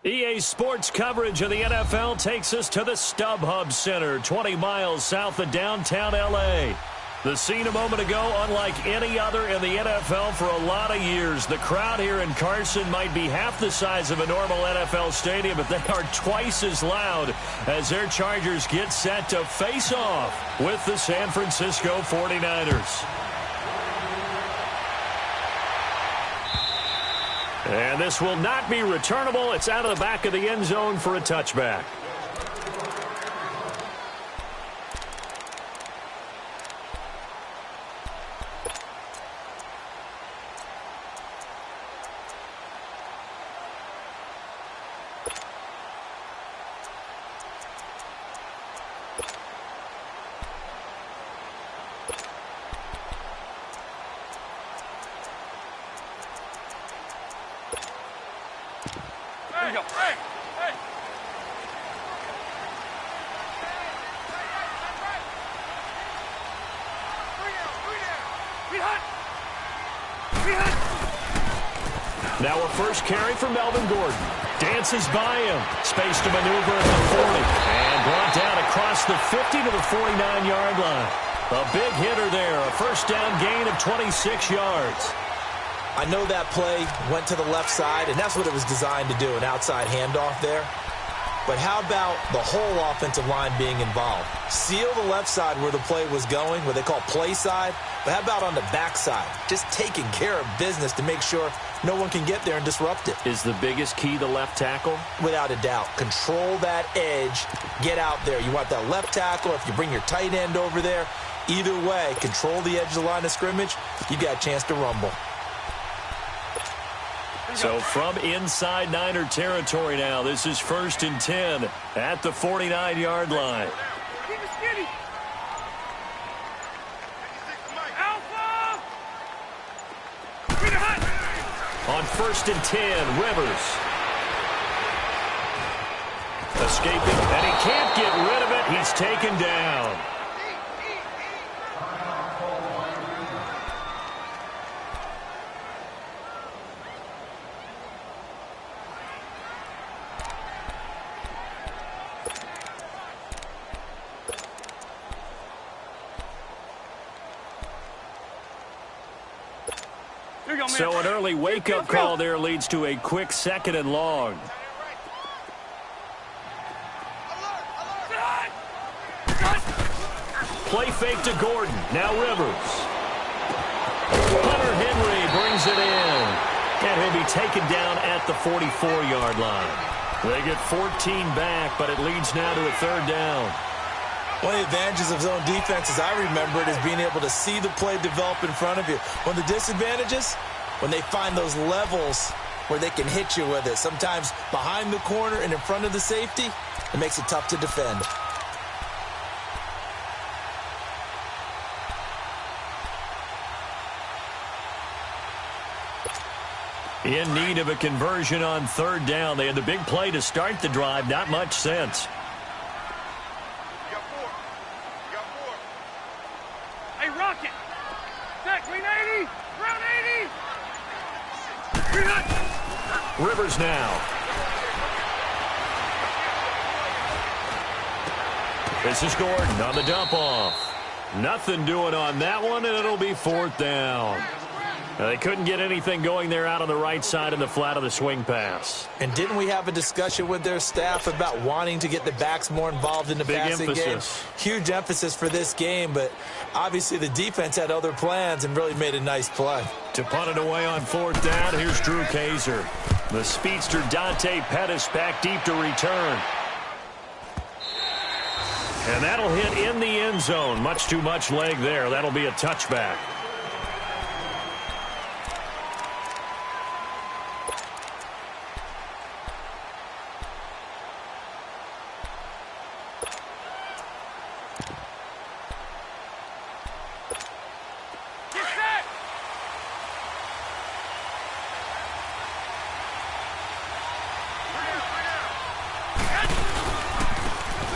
EA Sports coverage of the NFL takes us to the StubHub Center, 20 miles south of downtown L.A. The scene a moment ago, unlike any other in the NFL for a lot of years. The crowd here in Carson might be half the size of a normal NFL stadium, but they are twice as loud as their Chargers get set to face off with the San Francisco 49ers. And this will not be returnable. It's out of the back of the end zone for a touchback. Now a first carry for Melvin Gordon. Dances by him. Space to maneuver at the 40. And brought down across the 50 to the 49-yard line. A big hitter there. A first down gain of 26 yards. I know that play went to the left side, and that's what it was designed to do, an outside handoff there. But how about the whole offensive line being involved? Seal the left side where the play was going, what they call play side. But how about on the back side? Just taking care of business to make sure no one can get there and disrupt it. Is the biggest key the left tackle? Without a doubt. Control that edge. Get out there. You want that left tackle. If you bring your tight end over there, either way, control the edge of the line of scrimmage, you got a chance to rumble. So from inside Niner territory now, this is 1st and 10 at the 49-yard line. On 1st and 10, Rivers. Escaping, and he can't get rid of it. He's taken down. So an early wake-up call there leads to a quick 2nd and long. Play fake to Gordon. Now Rivers. Hunter Henry brings it in. And he'll be taken down at the 44-yard line. They get 14 back, but it leads now to a 3rd down. One of the advantages of zone defense, as I remember it, is being able to see the play develop in front of you. One of the disadvantages, when they find those levels where they can hit you with it, sometimes behind the corner and in front of the safety, it makes it tough to defend. In need of a conversion on 3rd down. They had the big play to start the drive. Not much sense. Hey, Rocket! Back, green 80! Round 80! Rivers now. This is Gordon on the dump off. Nothing doing on that one, and it'll be 4th down. They couldn't get anything going there out on the right side in the flat of the swing pass. And didn't we have a discussion with their staff about wanting to get the backs more involved in the passing game? Huge emphasis for this game, but obviously the defense had other plans and really made a nice play. To punt it away on 4th down, here's Drew Kaiser. The speedster Dante Pettis back deep to return. And that'll hit in the end zone. Much too much leg there. That'll be a touchback.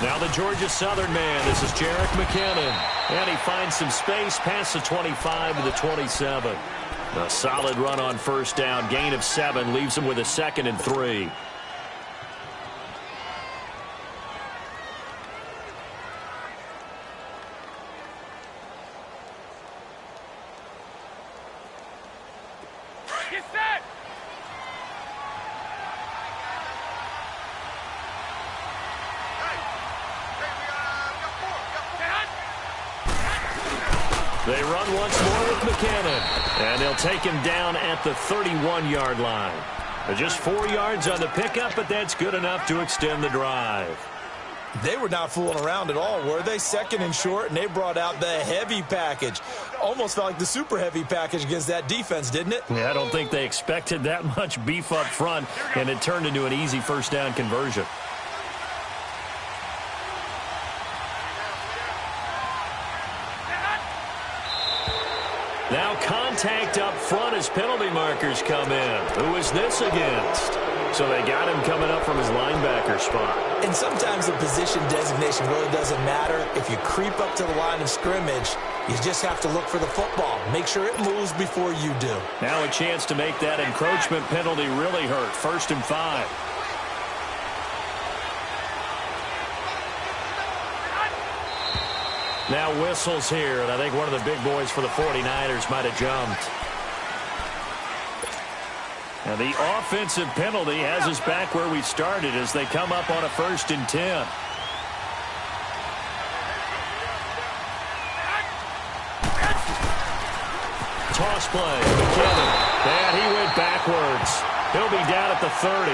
Now the Georgia Southern man. This is Jerick McKinnon. And he finds some space past the 25 to the 27. A solid run on 1st down. Gain of 7 leaves him with a 2nd and 3. They run once more with McKinnon. And they'll take him down at the 31-yard line. Just 4 yards on the pickup, but that's good enough to extend the drive. They were not fooling around at all, were they? Second and short, and they brought out the heavy package. Almost felt like the super heavy package against that defense, didn't it? Yeah, I don't think they expected that much beef up front, and it turned into an easy first down conversion. Now contact up front as penalty markers come in. Who is this against? So they got him coming up from his linebacker spot. And sometimes the position designation really doesn't matter. If you creep up to the line of scrimmage, you just have to look for the football. Make sure it moves before you do. Now a chance to make that encroachment penalty really hurt. 1st and 5. Now whistles here, and I think one of the big boys for the 49ers might have jumped. And the offensive penalty has us back where we started as they come up on a 1st and 10. Toss play, McKinnon. And he went backwards. He'll be down at the 30.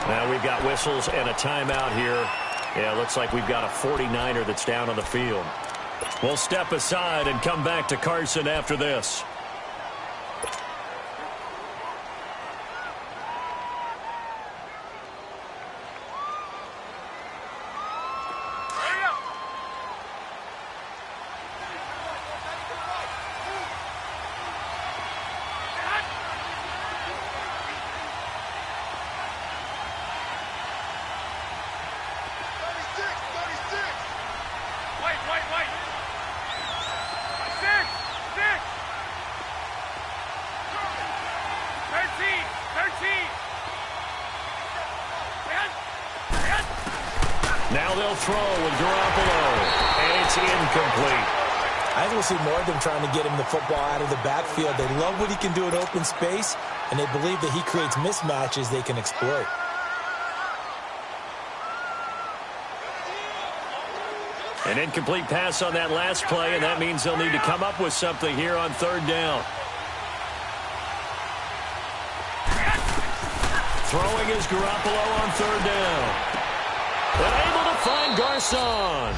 Now we've got whistles and a timeout here. Yeah, looks like we've got a 49er that's down on the field. We'll step aside and come back to Carson after this. Now they'll throw with Garoppolo, and it's incomplete. I think we'll see more of them trying to get him the football out of the backfield. They love what he can do in open space, and they believe that he creates mismatches they can exploit. An incomplete pass on that last play, and that means they'll need to come up with something here on 3rd down. Throwing is Garoppolo on 3rd down. And able to find Garcon.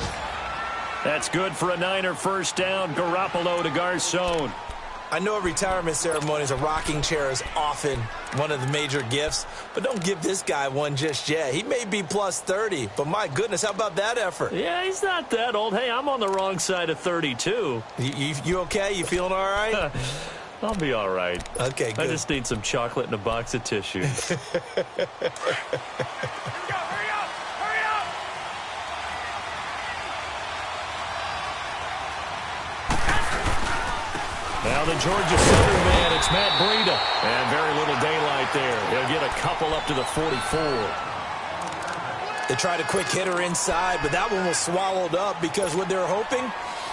That's good for a Niner 1st down. Garoppolo to Garcon. I know at retirement ceremonies, a rocking chair is often one of the major gifts, but don't give this guy one just yet. He may be plus 30, but my goodness, how about that effort? Yeah, he's not that old. Hey, I'm on the wrong side of 32. You okay? You feeling all right? I'll be all right. Okay, good. I just need some chocolate and a box of tissues. Now the Georgia Southern man, it's Matt Breida. And very little daylight there. He'll get a couple up to the 44. They tried a quick hitter inside, but that one was swallowed up because what they're hoping,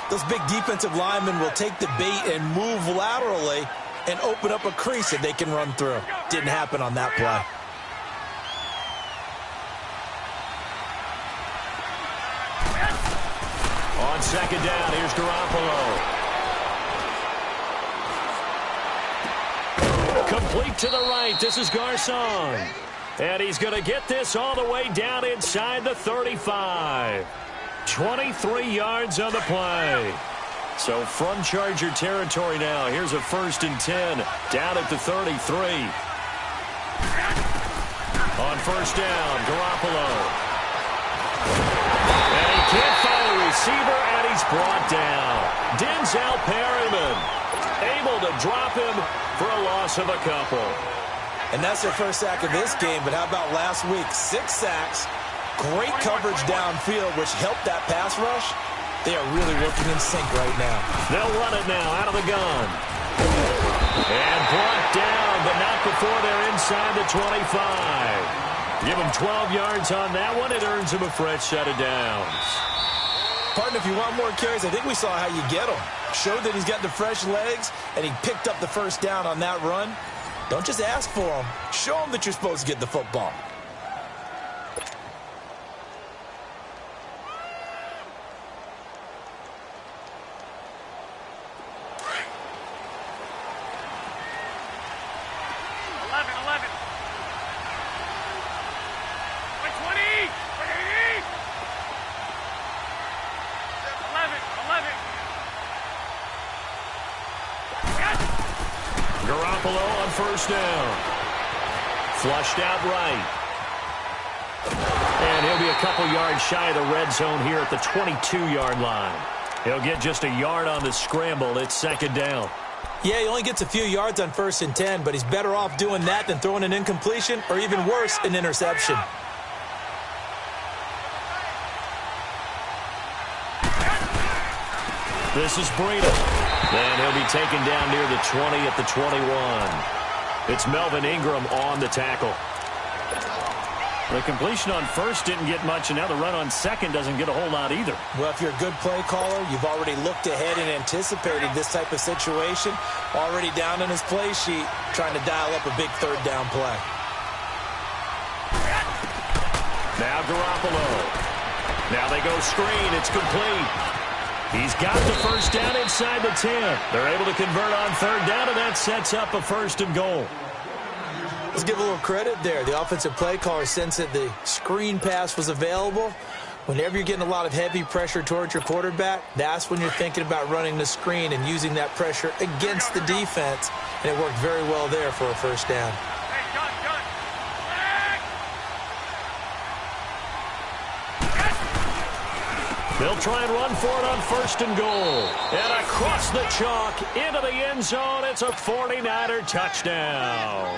those big defensive linemen will take the bait and move laterally and open up a crease that they can run through. Didn't happen on that play. On 2nd down, here's Garoppolo. Complete to the right. This is Garcon. And he's going to get this all the way down inside the 35. 23 yards on the play. So from Charger territory now, here's a 1st and 10 down at the 33. On 1st down, Garoppolo. And he can't find a receiver, and he's brought down. Denzel Perryman able to drop him for a loss of a couple. And that's their first sack of this game, but how about last week? 6 sacks, great coverage downfield, which helped that pass rush. They are really working in sync right now. They'll run it now out of the gun. And brought down, but not before they're inside the 25. Give him 12 yards on that one. It earns him a fresh set of downs. Partner, if you want more carries, I think we saw how you get them. Showed that he's got the fresh legs, and he picked up the 1st down on that run. Don't just ask for them. Show them that you're supposed to get the football. Garoppolo on first down. Flushed out right. And he'll be a couple yards shy of the red zone here at the 22-yard line. He'll get just a yard on the scramble. It's second down. Yeah, he only gets a few yards on 1st and 10, but he's better off doing that than throwing an incompletion or even worse, an interception. This is Breida. And he'll be taken down near the 20 at the 21. It's Melvin Ingram on the tackle. The completion on first didn't get much, and now the run on second doesn't get a whole lot either. Well, if you're a good play caller, you've already looked ahead and anticipated this type of situation. Already down in his play sheet, trying to dial up a big third down play. Now Garoppolo. Now they go screen. It's complete. He's got the first down inside the 10. They're able to convert on third down, and that sets up a 1st and goal. Let's give a little credit there. The offensive play caller sensed that the screen pass was available. Whenever you're getting a lot of heavy pressure towards your quarterback, that's when you're thinking about running the screen and using that pressure against the defense. And it worked very well there for a 1st down. They'll try and run for it on 1st and goal. And across the chalk into the end zone. It's a 49er touchdown.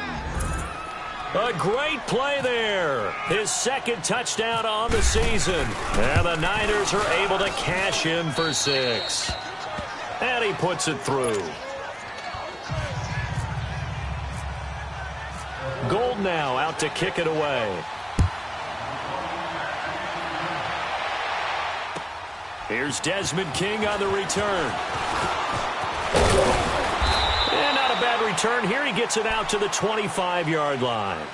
A great play there. His 2nd touchdown on the season. And the Niners are able to cash in for 6. And he puts it through. Gold now out to kick it away. Here's Desmond King on the return. And not a bad return here. He gets it out to the 25-yard line.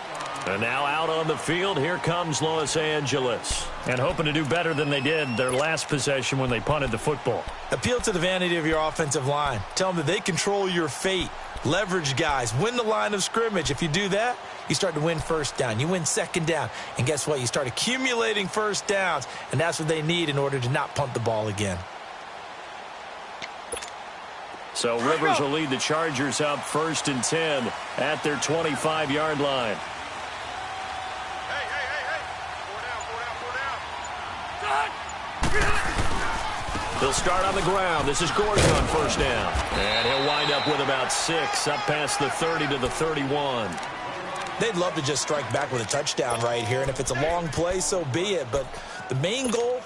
And now out on the field, here comes Los Angeles. And hoping to do better than they did their last possession when they punted the football. Appeal to the vanity of your offensive line. Tell them that they control your fate. Leverage guys. Win the line of scrimmage. If you do that, you start to win 1st down. You win 2nd down. And guess what? You start accumulating 1st downs. And that's what they need in order to not punt the ball again. So Rivers will lead the Chargers up 1st and 10 at their 25-yard line. They'll start on the ground. This is Gordon on 1st down. And he'll wind up with about 6 up past the 30 to the 31. They'd love to just strike back with a touchdown right here. And if it's a long play, so be it. But the main goal,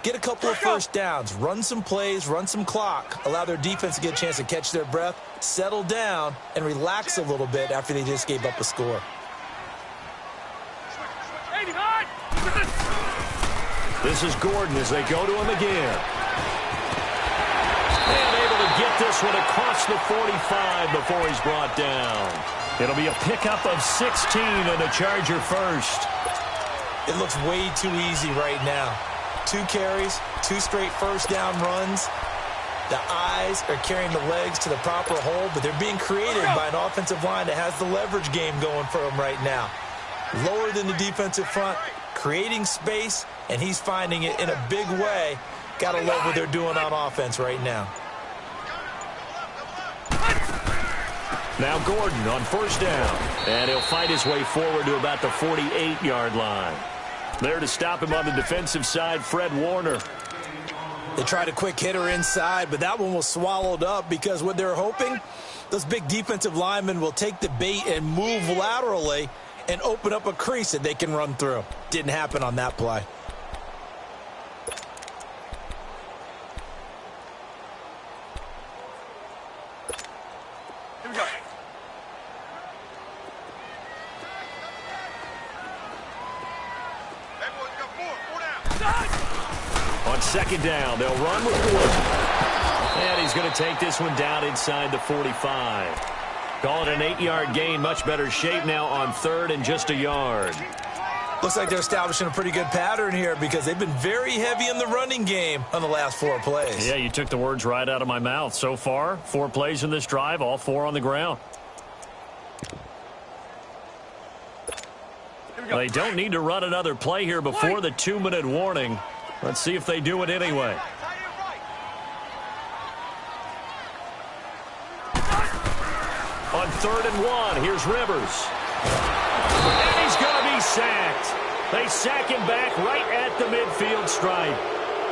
get a couple of 1st downs. Run some plays, run some clock. Allow their defense to get a chance to catch their breath, settle down, and relax a little bit after they just gave up a score. This is Gordon as they go to him again. And able to get this one across the 45 before he's brought down. It'll be a pickup of 16 and a Charger 1st. It looks way too easy right now. 2 carries, 2 straight 1st down runs. The eyes are carrying the legs to the proper hole, but they're being created by an offensive line that has the leverage game going for them right now. Lower than the defensive front, creating space, and he's finding it in a big way. Got to love what they're doing on offense right now. Now Gordon on 1st down. And he'll fight his way forward to about the 48-yard line. There to stop him on the defensive side, Fred Warner. They tried a quick hitter inside, but that one was swallowed up because what they're hoping, those big defensive linemen will take the bait and move laterally and open up a crease that they can run through. Didn't happen on that play. Here we go. Hey, boys, got 4 down. On 2nd down, they'll run with Gordon. And he's going to take this one down inside the 45. Call it an 8-yard gain. Much better shape now on 3rd and just a yard. Looks like they're establishing a pretty good pattern here because they've been very heavy in the running game on the last 4 plays. Yeah, you took the words right out of my mouth. So far, 4 plays in this drive, all 4 on the ground. They don't need to run another play here before the 2-minute warning. Let's see if they do it anyway. On 3rd and 1. Here's Rivers. And he's going to be sacked. They sack him back right at the midfield stripe.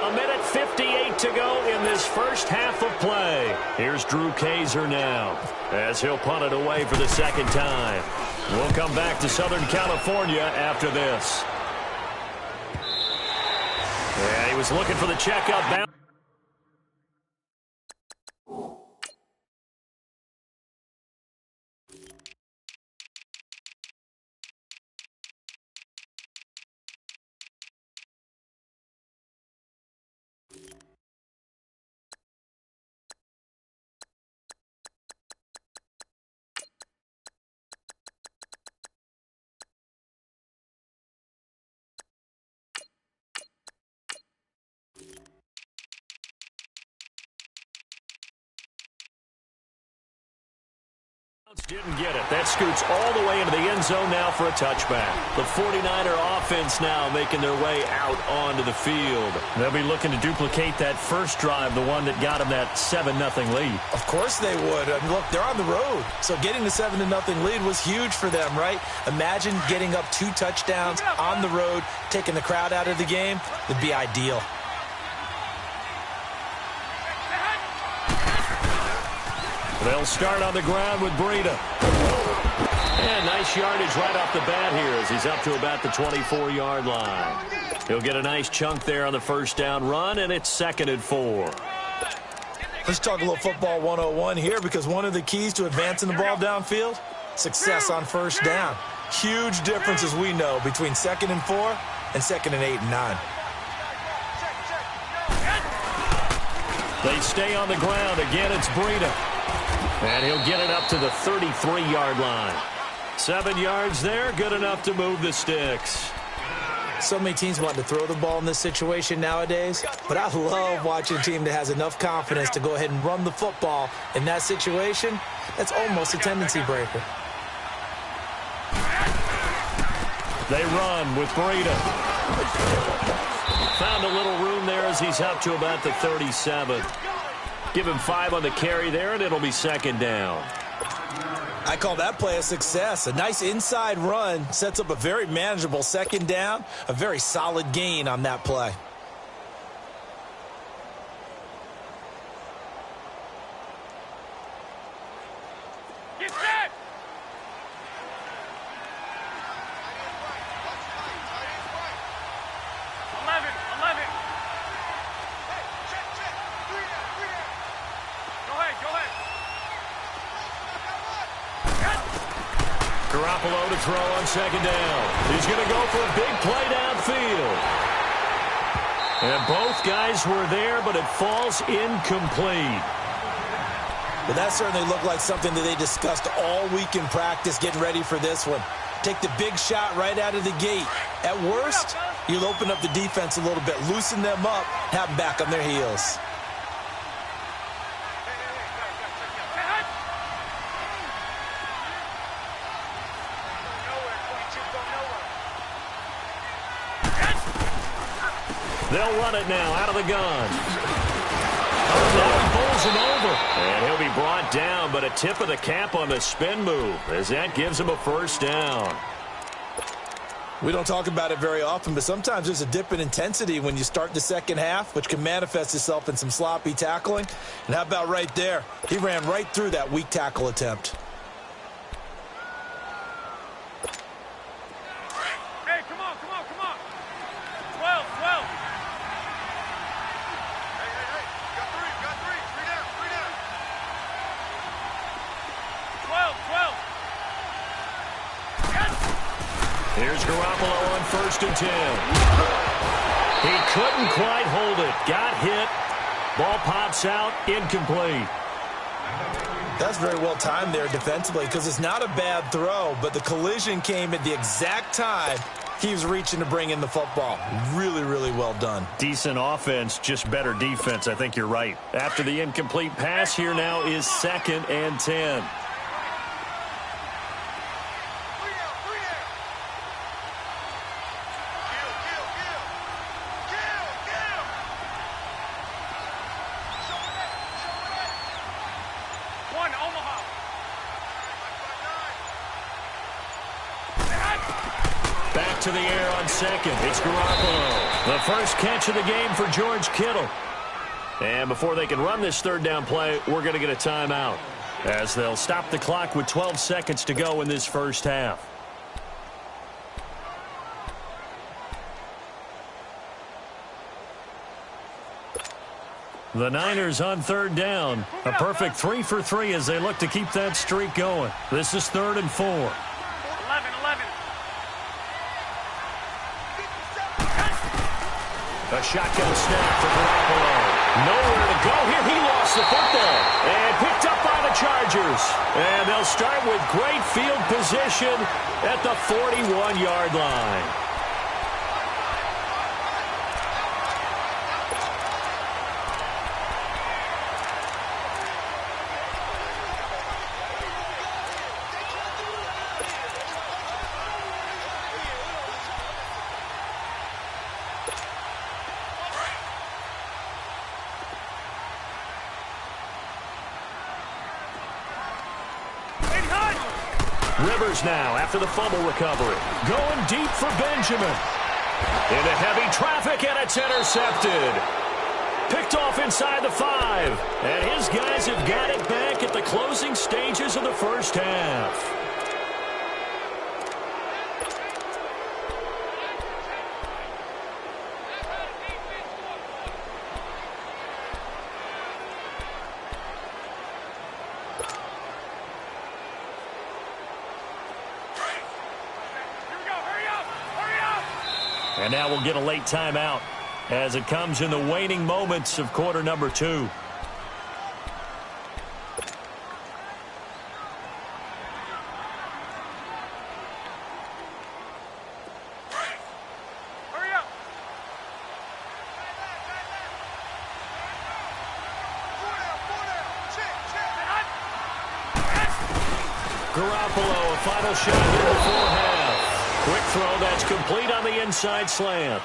1:58 to go in this first half of play. Here's Drew Kaiser now as he'll punt it away for the second time. We'll come back to Southern California after this. Yeah, he was looking for the checkup bounce. Didn't get it. That scoots all the way into the end zone now for a touchback. The 49er offense now making their way out onto the field. They'll be looking to duplicate that first drive, the one that got them that 7-0 lead. Of course they would. I mean, look, they're on the road. So getting the 7-0 lead was huge for them, right? Imagine getting up 2 touchdowns on the road, taking the crowd out of the game. It'd be ideal. They'll start on the ground with Breida. And nice yardage right off the bat here as he's up to about the 24-yard line. He'll get a nice chunk there on the first down run, and it's 2nd and 4. Let's talk a little football 101 here, because one of the keys to advancing the ball downfield, success on first down. Huge difference, as we know, between 2nd and 4 and 2nd and 8 and 9. They stay on the ground. Again, it's Breida. And he'll get it up to the 33-yard line. 7 yards there, good enough to move the sticks. So many teams want to throw the ball in this situation nowadays, but I love watching a team that has enough confidence to go ahead and run the football in that situation. That's almost a tendency breaker. They run with Breida. Found a little room there as he's up to about the 37. Give him 5 on the carry there, and it'll be 2nd down. I call that play a success. A nice inside run sets up a very manageable 2nd down, a very solid gain on that play. Get set! Garoppolo to throw on 2nd down. He's going to go for a big play downfield. And both guys were there, but it falls incomplete. But that certainly looked like something that they discussed all week in practice, getting ready for this one. Take the big shot right out of the gate. At worst, you'll open up the defense a little bit, loosen them up, have them back on their heels. They'll run it now out of the gun. That pulls him over. And he'll be brought down, but a tip of the cap on the spin move as that gives him a first down. We don't talk about it very often, but sometimes there's a dip in intensity when you start the second half, which can manifest itself in some sloppy tackling. And how about right there? He ran right through that weak tackle attempt. Hey, come on, come on, come on. 12, 12. Hey, got three down. 12, 12. Here's Garoppolo on 1st and 10. He couldn't quite hold it. Got hit. Ball pops out. Incomplete. That's very well timed there defensively, because it's not a bad throw, but the collision came at the exact time he was reaching to bring in the football. Really, really well done. Decent offense, just better defense. I think you're right. After the incomplete pass, here now is 2nd and 10. back to the air on second. It's Garoppolo. The first catch of the game for George Kittle. And before they can run this third down play, we're going to get a timeout, as they'll stop the clock with 12 seconds to go in this first half. The Niners on third down. A perfect 3 for 3 as they look to keep that streak going. This is 3rd and 4. 11. A shotgun snap for Garoppolo. Nowhere to go here. He lost the football and picked up by the Chargers. And they'll start with great field position at the 41-yard line. Rivers now after the fumble recovery. Going deep for Benjamin. Into heavy traffic, and it's intercepted. Picked off inside the 5. And his guys have got it back at the closing stages of the first half. And now we'll get a late timeout as it comes in the waning moments of quarter number 2. Hurry up. Garoppolo, a final shot here before half. Quick throw that's complete on the inside slant.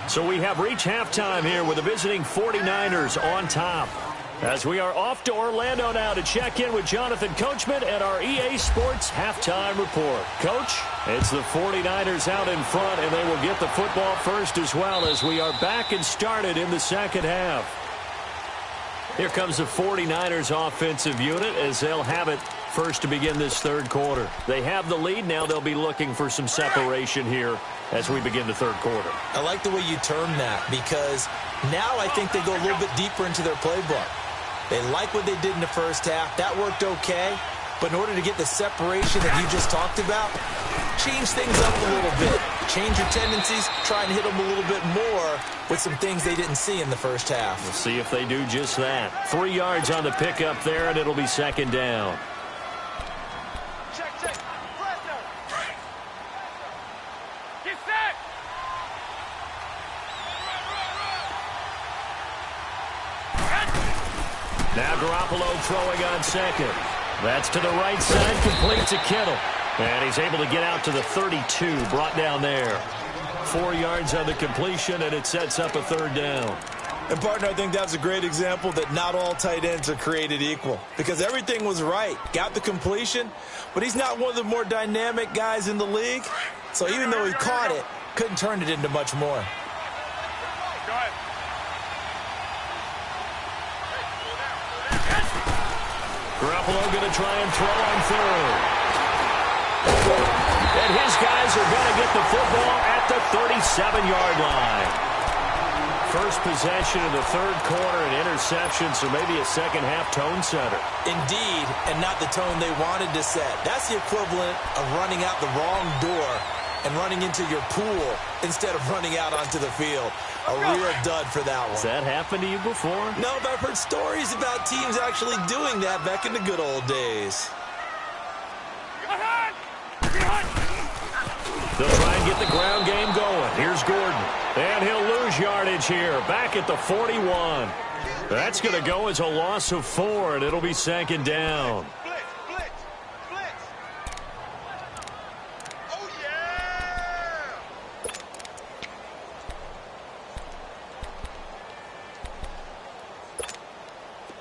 So we have reached halftime here with the visiting 49ers on top. As we are off to Orlando now to check in with Jonathan Coachman at our EA Sports Halftime Report. Coach, it's the 49ers out in front, and they will get the football first as well as we are back and started in the second half. Here comes the 49ers offensive unit as they'll have it first to begin this third quarter. They have the lead. Now they'll be looking for some separation here as we begin the third quarter. I like the way you term that, because now I think they go a little bit deeper into their playbook. They like what they did in the first half. That worked okay. But in order to get the separation that you just talked about, change things up a little bit. Change your tendencies. Try and hit them a little bit more with some things they didn't see in the first half. We'll see if they do just that. 3 yards on the pickup there, and it'll be second down. Check. Get set. Now Garoppolo throwing on second. That's to the right side, complete to Kittle. And he's able to get out to the 32, brought down there. 4 yards on the completion, and it sets up a third down. And, partner, I think that's a great example that not all tight ends are created equal, because everything was right. Got the completion, but he's not one of the more dynamic guys in the league. So even though he caught it, couldn't turn it into much more. Go ahead. Garoppolo going to try and throw on third. And his guys are going to get the football at the 37-yard line. First possession of the third quarter, an interception, so maybe a second-half tone setter. Indeed, and not the tone they wanted to set. That's the equivalent of running out the wrong door and running into your pool instead of running out onto the field. A real dud for that one. Has that happened to you before? No, but I've heard stories about teams actually doing that back in the good old days. They'll try and get the ground game going. Here's Gordon. And he'll lose yardage here. Back at the 41. That's going to go as a loss of 4, and it'll be second down. Blitz. Oh, yeah.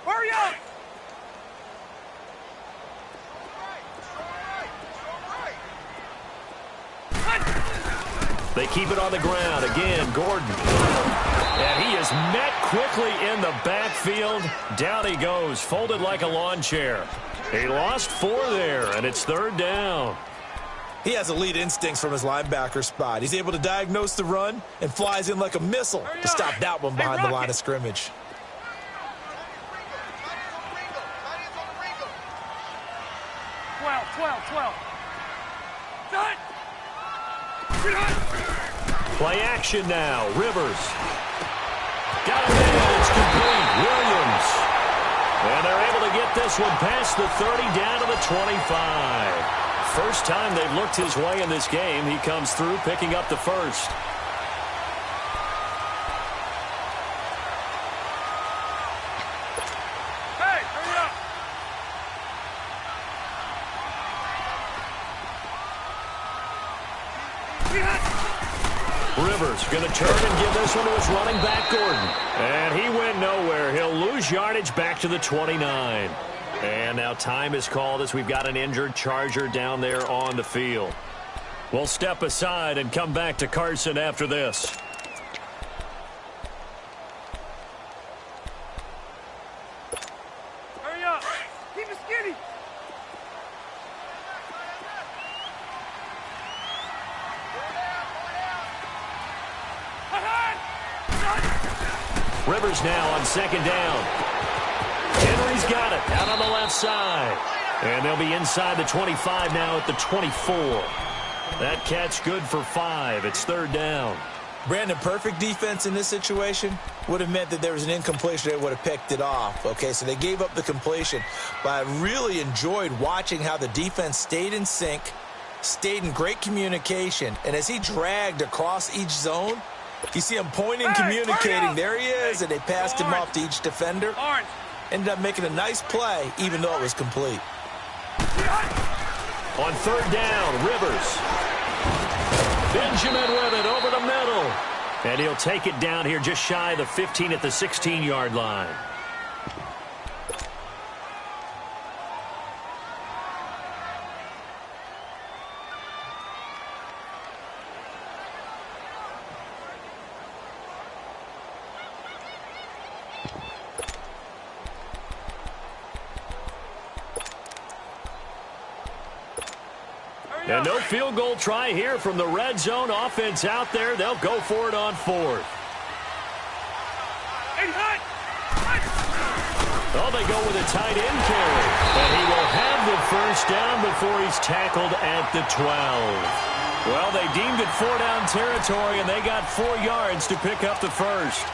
Hurry up. They keep it on the ground. Again, Gordon. And he is met quickly in the backfield. Down he goes, folded like a lawn chair. He lost 4 there, and it's 3rd down. He has elite instincts from his linebacker spot. He's able to diagnose the run and flies in like a missile to stop that one behind the line of scrimmage. Play action now. Rivers. Got him in. It's complete. Williams. And they're able to get this one past the 30 down to the 25. First time they've looked his way in this game. He comes through picking up the first. Hey, hurry up. Rivers going to turn and give this one to his running back, Gordon. And he went nowhere. He'll lose yardage back to the 29. And now time is called as we've got an injured Charger down there on the field. We'll step aside and come back to Carson after this. Hurry up. Keep it skinny. Rivers now on 2nd down. Henry's got it out on the left side. And they'll be inside the 25 now at the 24. That catch good for 5. It's 3rd down. Brandon, perfect defense in this situation would have meant that there was an incompletion. They would have picked it off. Okay, so they gave up the completion. But I really enjoyed watching how the defense stayed in sync, stayed in great communication. And as he dragged across each zone, you see him pointing, communicating. There he is, and they passed him off to each defender. Ended up making a nice play, even though it was complete. On 3rd down, Rivers. Benjamin with it over the middle. And he'll take it down here just shy of the 15 at the 16-yard line. And no field goal try here from the red zone offense out there. They'll go for it on 4th. Oh, they go with a tight end carry. And he will have the first down before he's tackled at the 12. Well, they deemed it 4-down territory, and they got 4 yards to pick up the first.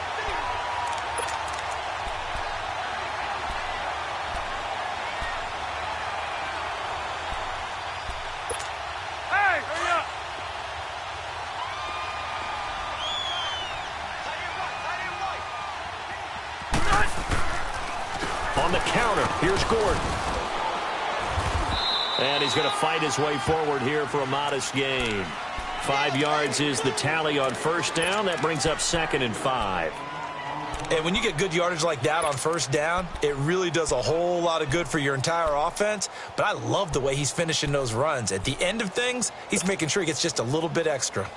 On the counter, here's Gordon. And he's going to fight his way forward here for a modest gain. 5 yards is the tally on 1st down. That brings up 2nd and 5. And when you get good yardage like that on 1st down, it really does a whole lot of good for your entire offense. But I love the way he's finishing those runs. At the end of things, he's making sure he gets just a little bit extra.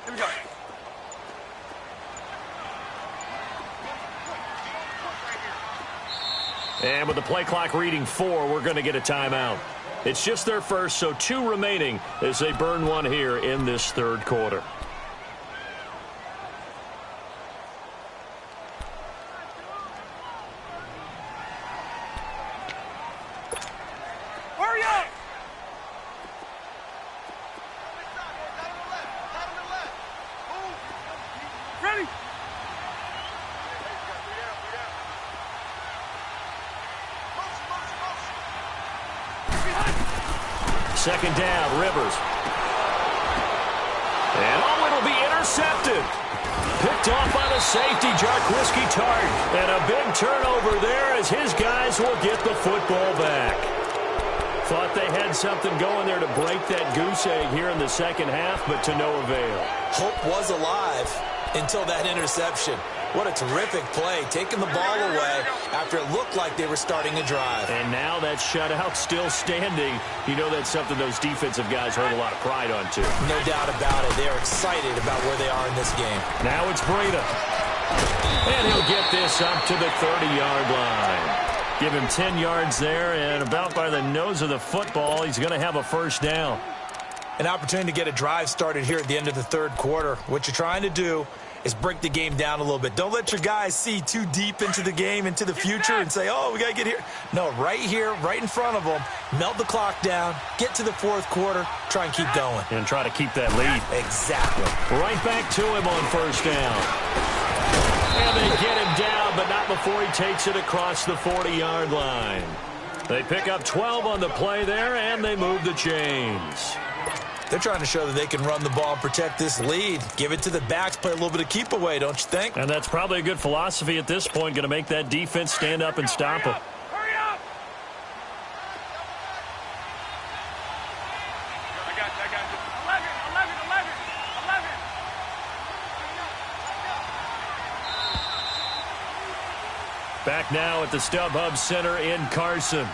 Here we go. And with the play clock reading 4, we're going to get a timeout. It's just their first, so 2 remaining as they burn one here in this 3rd quarter. Hurry up! Ready? 2nd down, Rivers. And it'll be intercepted. Picked off by the safety, Jarquiski Tart. And a big turnover there as his guys will get the football back. Thought they had something going there to break that goose egg here in the 2nd half, but to no avail. Hope was alive. until that interception. What a terrific play, taking the ball away after it looked like they were starting a drive. And now that shutout still standing. You know that's something those defensive guys hold a lot of pride on, too. No doubt about it. They are excited about where they are in this game. Now it's Breida. And he'll get this up to the 30-yard line. Give him 10 yards there, and about by the nose of the football, he's going to have a first down. An opportunity to get a drive started here at the end of the third quarter. What you're trying to do is break the game down a little bit. Don't let your guys see too deep into the game, into the future, and say, oh, we got to get here. No, right here, right in front of them, melt the clock down, get to the fourth quarter, try and keep going. And try to keep that lead. Exactly. Right back to him on first down. And they get him down, but not before he takes it across the 40-yard line. They pick up 12 on the play there, and they move the chains. They're trying to show that they can run the ball and protect this lead. Give it to the backs, play a little bit of keep away, don't you think? And that's probably a good philosophy at this point, going to make that defense stand up and stop them. Hurry up! I got you. 11. Back now at the StubHub Center in Carson.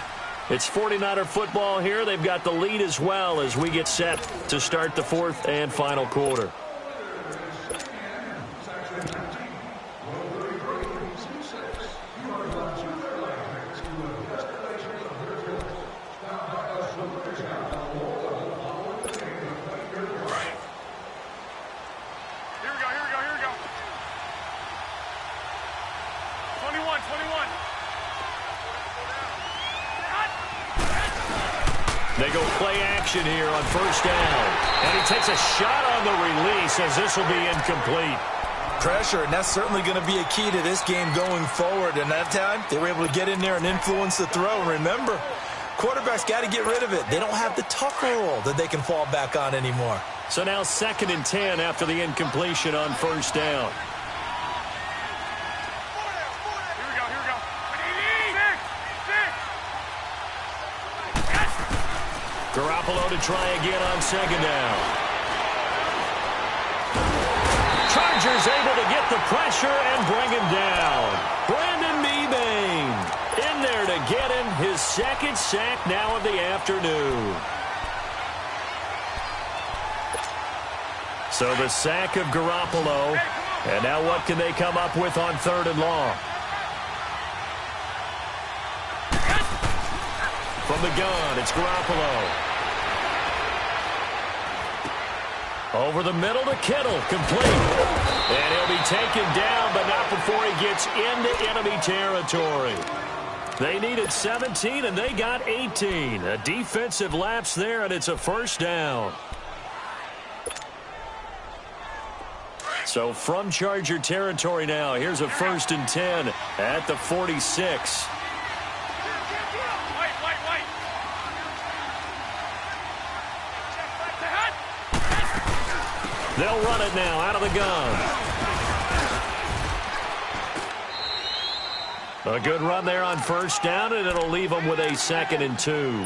It's 49er football here. They've got the lead as well as we get set to start the fourth and final quarter. Here we go. 21. They go play action here on first down. And he takes a shot on the release as this will be incomplete. Pressure, and that's certainly going to be a key to this game going forward. And that time, they were able to get in there and influence the throw. And remember, quarterbacks got to get rid of it. They don't have the Tucker rule that they can fall back on anymore. So now 2nd and 10 after the incompletion on first down. Garoppolo to try again on 2nd down. Chargers able to get the pressure and bring him down. Brandon Mebane in there to get him his 2nd sack now of the afternoon. So the sack of Garoppolo. And now what can they come up with on 3rd and long? From the gun, it's Garoppolo. Over the middle to Kittle, complete. And he'll be taken down, but not before he gets into enemy territory. They needed 17, and they got 18. A defensive lapse there, and it's a first down. So from Charger territory now, here's a 1st and 10 at the 46. They'll run it now out of the gun. A good run there on first down, and it'll leave them with a 2nd and 2.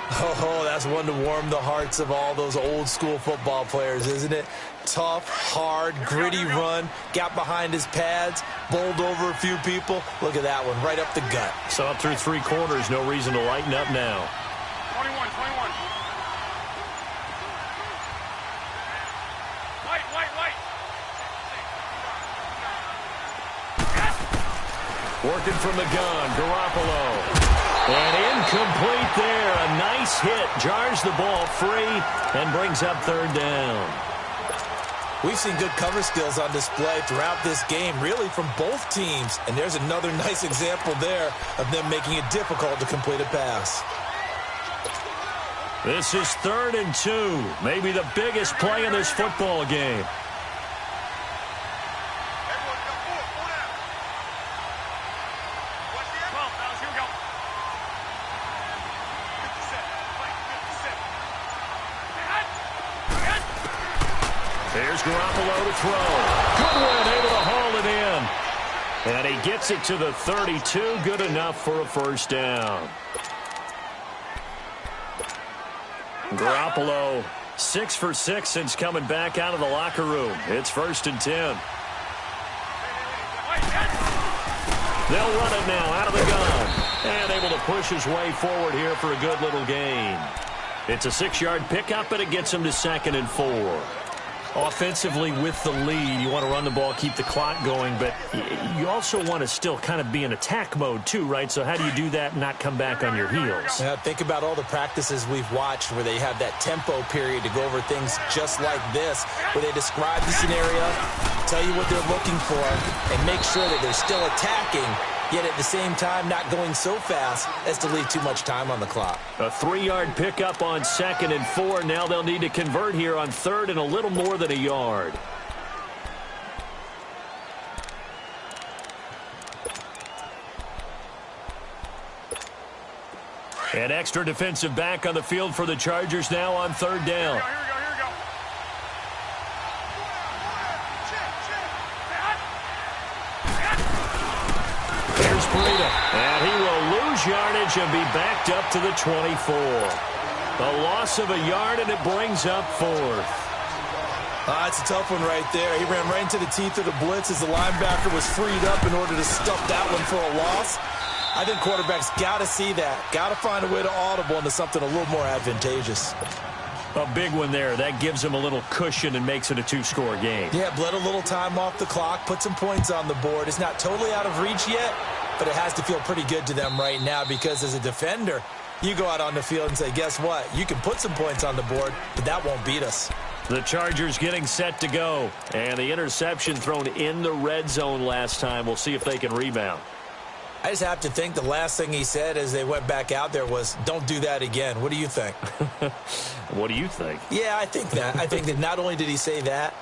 Oh, that's one to warm the hearts of all those old school football players, isn't it? Tough, hard, gritty run, got behind his pads, bowled over a few people. Look at that one, right up the gut. So up through 3 quarters, no reason to lighten up now. 21. Working from the gun, Garoppolo. And incomplete there. A nice hit. Jars the ball free and brings up 3rd down. We've seen good cover skills on display throughout this game, really from both teams. And there's another nice example there of them making it difficult to complete a pass. This is 3rd and 2. Maybe the biggest play in this football game. There's Garoppolo to throw. Goodwin able to haul it in. And he gets it to the 32. Good enough for a first down. Garoppolo 6 for 6 since coming back out of the locker room. It's 1st and 10. They'll run it now out of the gun. And able to push his way forward here for a good little gain. It's a 6-yard pickup, and it gets him to 2nd and 4. Offensively with the lead, you want to run the ball, keep the clock going, but you also want to still kind of be in attack mode too, right? So how do you do that and not come back on your heels? Think about all the practices we've watched where they have that tempo period to go over things just like this, where they describe the scenario, tell you what they're looking for, and make sure that they're still attacking, yet at the same time not going so fast as to leave too much time on the clock. A 3-yard pickup on 2nd and 4. Now they'll need to convert here on 3rd and a little more than a yard. An extra defensive back on the field for the Chargers now on 3rd down. And he will lose yardage and be backed up to the 24. A loss of a yard, and it brings up 4th. It's a tough one right there. He ran right into the teeth of the blitz as the linebacker was freed up in order to stuff that one for a loss. I think quarterbacks got to see that. Got to find a way to audible into something a little more advantageous. A big one there. That gives him a little cushion and makes it a 2-score game. Yeah, bled a little time off the clock, put some points on the board. It's not totally out of reach yet, but it has to feel pretty good to them right now because as a defender, you go out on the field and say, guess what? You can put some points on the board, but that won't beat us. The Chargers getting set to go. And the interception thrown in the red zone last time. We'll see if they can rebound. I just have to think the last thing he said as they went back out there was, don't do that again. What do you think? What do you think? Yeah, I think that. I think that not only did he say that,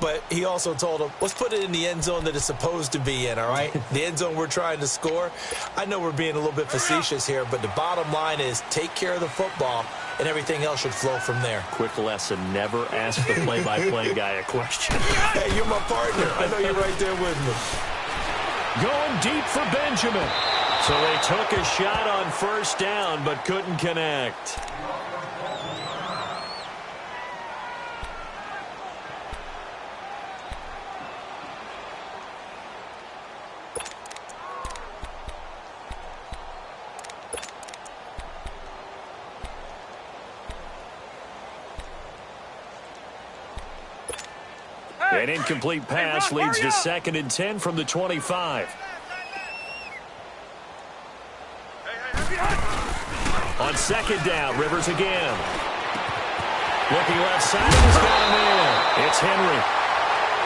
but he also told him, let's put it in the end zone that it's supposed to be in, all right? The end zone we're trying to score. I know we're being a little bit facetious here, but the bottom line is take care of the football, and everything else should flow from there. Quick lesson, never ask the play-by-play guy a question. Hey, you're my partner. I know you're right there with me. Going deep for Benjamin. So they took a shot on 1st down, but couldn't connect. An incomplete pass leads to 2nd and 10 from the 25. On 2nd down, Rivers again. Looking left side, he's got him in. It's Henry.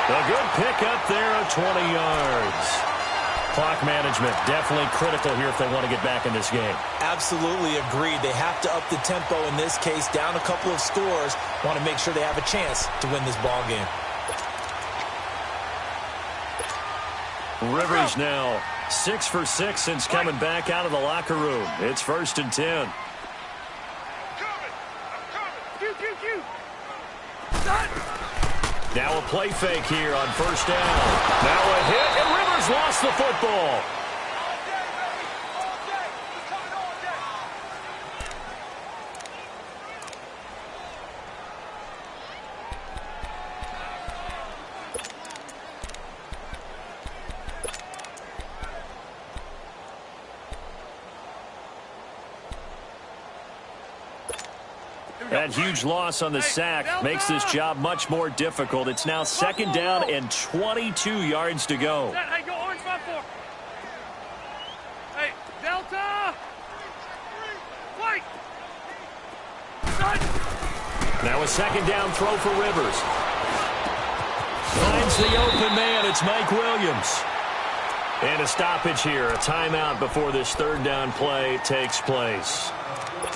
A good pickup there of 20 yards. Clock management definitely critical here if they want to get back in this game. Absolutely agreed. They have to up the tempo in this case, down a couple of scores. Want to make sure they have a chance to win this ball game. Rivers now 6 for 6 since coming back out of the locker room. It's 1st and 10. Now a play fake here on 1st down. Now a hit, and Rivers lost the football. That huge loss on the sack makes this job much more difficult. It's now 2nd down and 22 yards to go. Hey, go orange 5-4. Hey, Delta. Fight. Now a 2nd down throw for Rivers. Finds the open man. It's Mike Williams. And a stoppage here. A timeout before this 3rd down play takes place.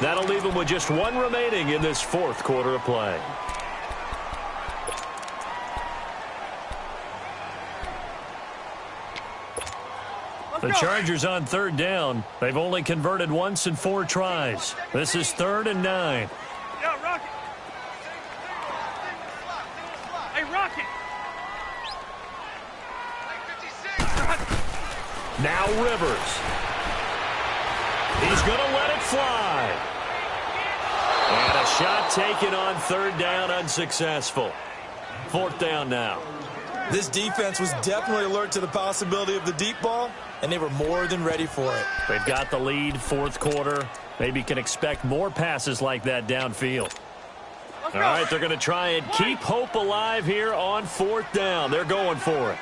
That'll leave them with just 1 remaining in this 4th quarter of play. The Chargers on 3rd down. They've only converted once in 4 tries. This is 3rd and 9. Yeah, Rocket. Hey, Rocket. Now Rivers. He's going to let it fly. And And a shot taken on third down, unsuccessful. Fourth down now. This defense was definitely alert to the possibility of the deep ball, and they were more than ready for it. They've got the lead, fourth quarter. Maybe can expect more passes like that downfield. All right, they're going to try and keep hope alive here on fourth down. They're going for it.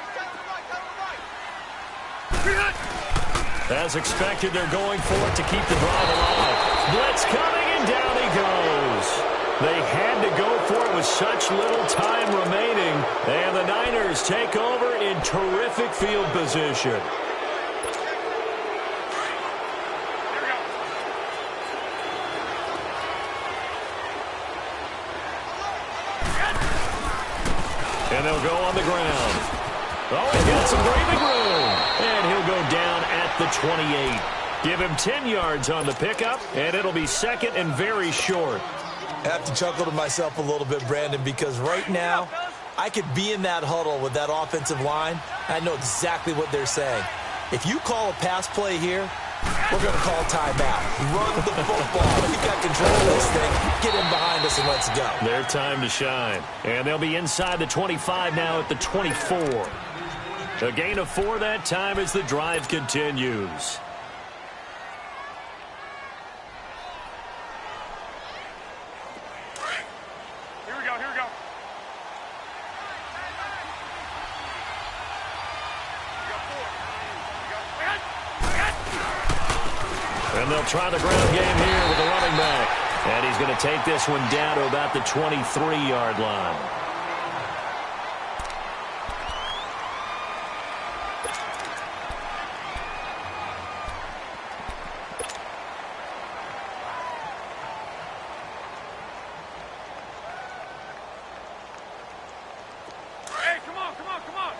As expected, they're going for it to keep the drive alive. Blitz coming, and down he goes. They had to go for it with such little time remaining, and the Niners take over in terrific field position. And they'll go on the ground. Oh, he's got some breathing room. And he'll go down at the 28. Give him 10 yards on the pickup, and it'll be second and very short. I have to chuckle to myself a little bit, Brandon, because right now I could be in that huddle with that offensive line. I know exactly what they're saying. If you call a pass play here, we're going to call timeout. Run the football. We've got control of this thing. Get in behind us and let's go. Their time to shine. And they'll be inside the 25 now at the 24. A gain of 4 that time as the drive continues. Here we go, here we go. And they'll try the ground game here with the running back. And he's going to take this one down to about the 23-yard line. Hey, come on, come on, come on.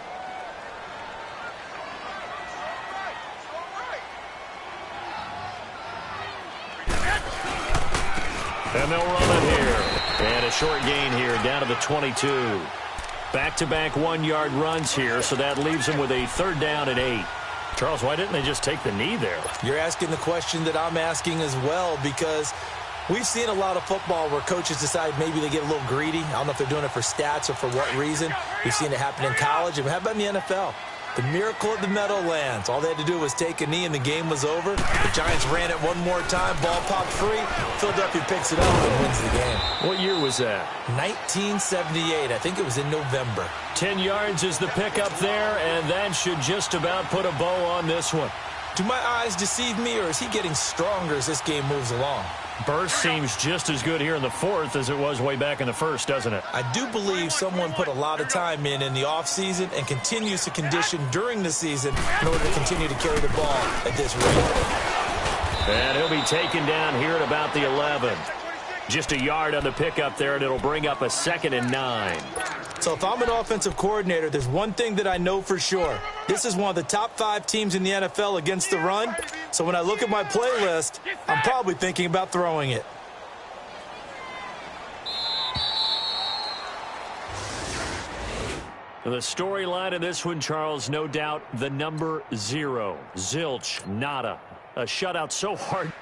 And they'll run it here. And a short gain here down to the 22. Back-to-back 1-yard runs here, so that leaves them with a third down and 8. Charles, why didn't they just take the knee there? You're asking the question that I'm asking as well, because we've seen a lot of football where coaches decide maybe they get a little greedy. I don't know if they're doing it for stats or for what reason. We've seen it happen in college. And how about in the NFL? The miracle of the Meadowlands. All they had to do was take a knee and the game was over. The Giants ran it one more time. Ball popped free. Philadelphia picks it up and wins the game. What year was that? 1978. I think it was in November. 10 yards is the pickup there, and that should just about put a bow on this one. Do my eyes deceive me, or is he getting stronger as this game moves along? Burst seems just as good here in the fourth as it was way back in the first, doesn't it? I do believe someone put a lot of time in the offseason and continues to condition during the season in order to continue to carry the ball at this rate. And he'll be taken down here at about the 11. Just a yard on the pickup there, and it'll bring up a 2nd and 9. So if I'm an offensive coordinator, there's one thing that I know for sure. This is one of the top 5 teams in the NFL against the run. So when I look at my playlist, I'm probably thinking about throwing it. The storyline in this one, Charles, no doubt the number 0. Zilch, nada. A shutout so hard